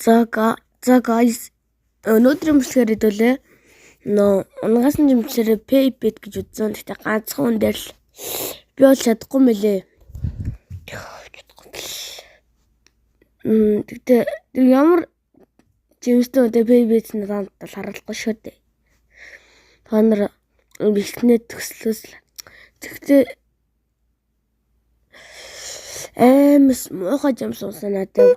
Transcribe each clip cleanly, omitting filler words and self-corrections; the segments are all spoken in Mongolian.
За guys, өнөөдрийн бүлгээр хэдүүлээ. Унгаас нь жимчээрээ PayPay гэж үзсэн. Тэгтээ ганцхан хүн дээр л би бол чадахгүй мөлий. Тэгтээ ямар жимстэй өдөө PayPay-д надад харахгүй шүү дээ. Та нар бихнээ төслөөс л. Тэгтээ эмс мохоо жимс унсан надад.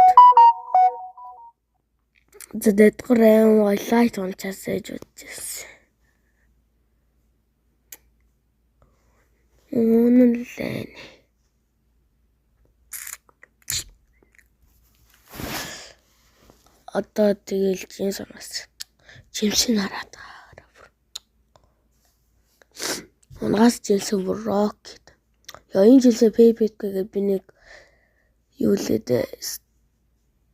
Зэдэгэр лайт ончаас ээж үзсэн. Үнэлэн. Одоо тэгэл чинь санаас жимсийн хараад. Унгаас жимсэн рок. Яа энэ жимсээ PayPay гэдэг би нэг юу лээд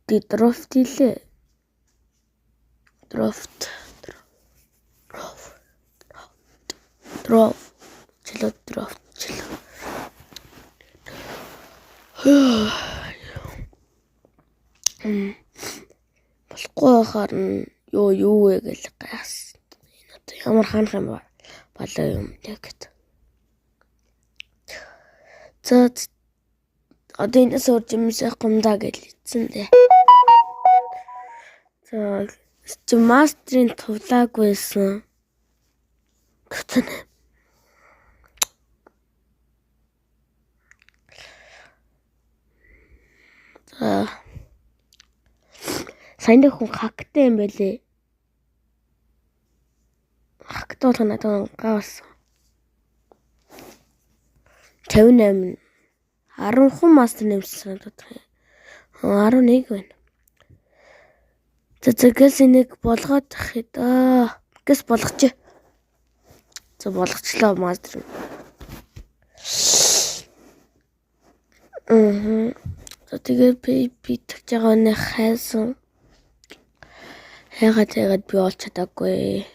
дрофт илээ. Дрофт. Болохгүй харна юу вэ гэж гайхсан. Энэ одоо ямар ханах юм болоо юм тэгээд. За одоо энэс урж юмсах гомдаа гэж хэлсэн дээ. За мастрын тулаагүйсэн. Гэтэн сайн хүн хактай юм байлээ. Хактай бол надад гавс. 58 10 хүн мастер нэмсэн надад. 11 байна. Тэгээс энийг болгоод тахыг да. Гэс болгоч. За болгочлоо мастер. За тэгээ PayPay тэгж байгаа нэ хайсан. Ягаад би олж чадаагүй.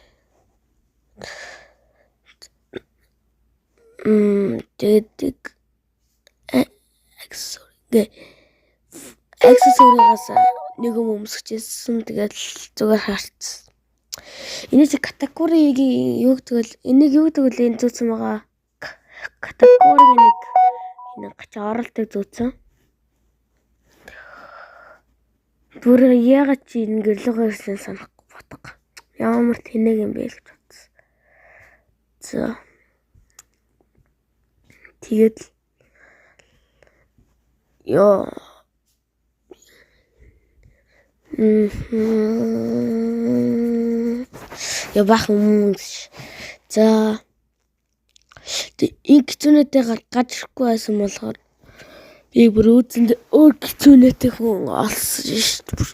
Тэгээд accessory-гаас нэг юм өмсчихсэн. Тэгээд зүгээр харцсан. Энэ чи категорийн юу гэдэг энийг юу гэдэг вэ энэ зүүцэн байгаа. Категорийн нэг гач оролдог зүүцэн. Бүр ягаад чи энэ гэрлөг ирсэн санахгүй бодго. Ямар тэнэг юм бэ гэж бодсон. За. Тэгээд ёо я бахан. За инк зүүнэтэй гадчихгүй байсан болохоор би бүр үзэнд өөр гизүүнэтэй хүн олсон шүү дээ.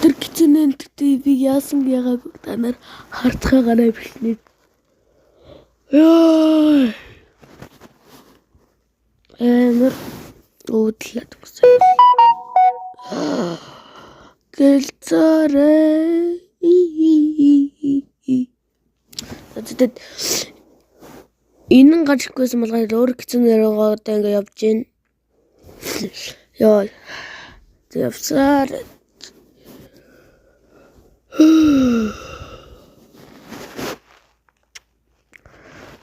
Тэр гизүүнэнтэй би яасан яагаад та нар хартхаагаа бишний. Яа. Уудлаад өгсөн. Гэлцээрээ. Тэд энэ гадчихгүйсэн болгоо өөр гизүүнээр одоо ингэ явж гин. Яа. Тэвсаар.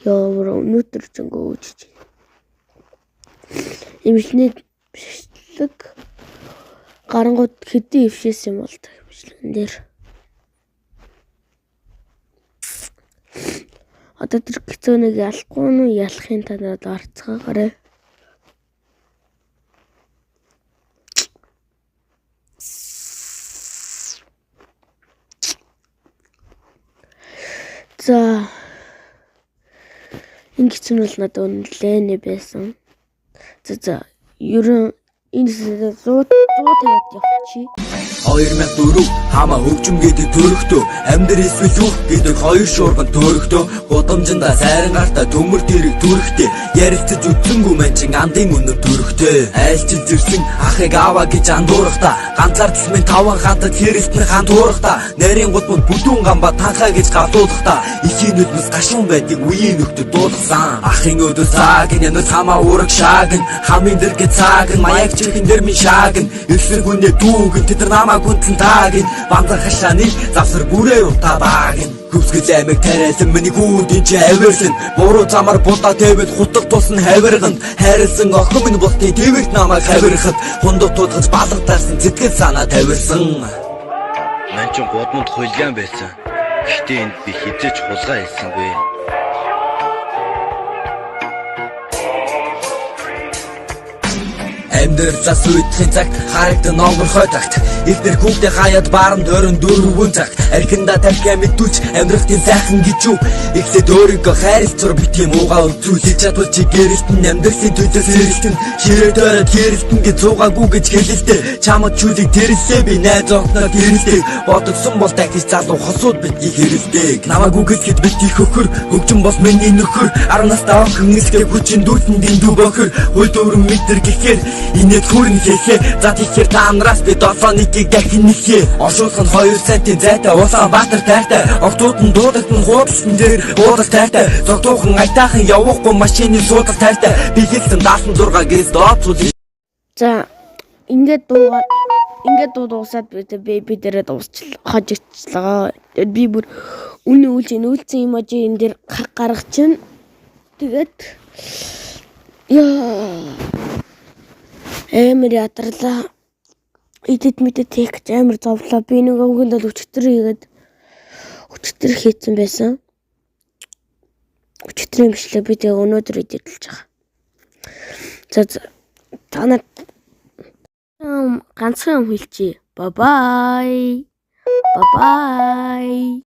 Яа, өнөөдөр ч ингэ үүсэж. Имжлэг бичлэг гарангууд хэдий ившээс юм бол бичлэгэн дээр. Одоо тэр гизүүнийг ялахгүй нь ялахын танад арцгаагаарай. За энэ гизүүн бол надад үнэлэнэ байсан. За ерөн энэ 150-д явчих. 2004 Хамаа хөгжим гэдэг төрөхдөө амьдрал эсвэл үг гэдэг хоёр шуурган төрөхдөө гудамжинда сайран гартаа төмөр дэрэг түрхтэй ярилцаж үтсэнгүй мэн чин андын үнэн төрөхтэй айлчил зэрсэн ахыг аваа гэж андуурахта ганцаар тэлмэн таван хантад хэрэгтэн хан туурахта нарийн гудмууд бүдүүн гамба танхаа гэж гавдуулахта ихийн нүднэс гашуун байдаг үеийн нөхдөд дуулсан ахын өдөр цагын янз хамаа ураг шаагн хамын дэр гэж цагн маяг чихэн дэр минь шаагн эсрэг үнэ дүүгэн тэд нар намаа гүнтэн таагн банзан хашааны завсар бүрээ утаа баагн Хүсгэл аймаг тариалан миний гүүдийн чи авирсан буруу замаар будаа тэвэд хутаг тулсан хавирганд хайрлсан охин минь болтын тэвэрт намайг хавирхад хундууд туудгаж балгатаарсан зэтгэл санаа тавирсан Ман ч гудманд хулгаан байсан. Гэхдээ энд би хизээч хулгай хийсэнгүй. Амьдэр зас үйдэхин цагт харагдан онгорхой тагт Ихнэр хүүхдээ хаяад бааранд өрөн дөрвөн цагт Архинда тархиа мэдүүлж амьдрахтын сайхан гэж юу Ихлэд өөрийгөө хайрлцур битгий муугаа үзүүл Хийж чадвал чи гэрэлтэн амьдрахын төлөө сэрэлтэн Ширээ дөрөд гэрэлтэн гэж зуугаагүй гэж хэлэлтэй Чамд чүлийг тэрэллээ би найз охноо тэрэлдэг Бодогсон бол дахиж залуу хосууд битгий хэрэлдэг Намаагүй гэхэд битгий хөхөр хөгжим бол миний нөхөр 10 настай охин эсгээ хүчин дүүтэн дэндүү бохор Хөл дөрөн метр гэхээр Инээд хүрэн хийхээ за тийхээр та нараас би 7-1-ийг дахин нэхээ Оршуулах нь 2 центийн зайтай Улаанбаатар тайртай Октууд нь дуудагдан хуудсан дээр буудал тайртай Зогтуухан айтаахан явахгүй машины суудал тайртай Би хэлсэн 76-ээс дооцуул За ингээд дуу дуусаад би дээрээ хожигчлаа. Би бүр үнэ үйлцэн иможи энэ дээр гаргах чинь тэгээд амар ядарлаа. Идэт мэдэт хийх амар зовлоо. Би нэг өнгөнд л өчтөр хийсэн байсан. Өчтөр юм бишлээ. Би тэгээ өнөөдөр идэлж байгаа. За та нар ганцхан юм хэлчихье. Bye bye.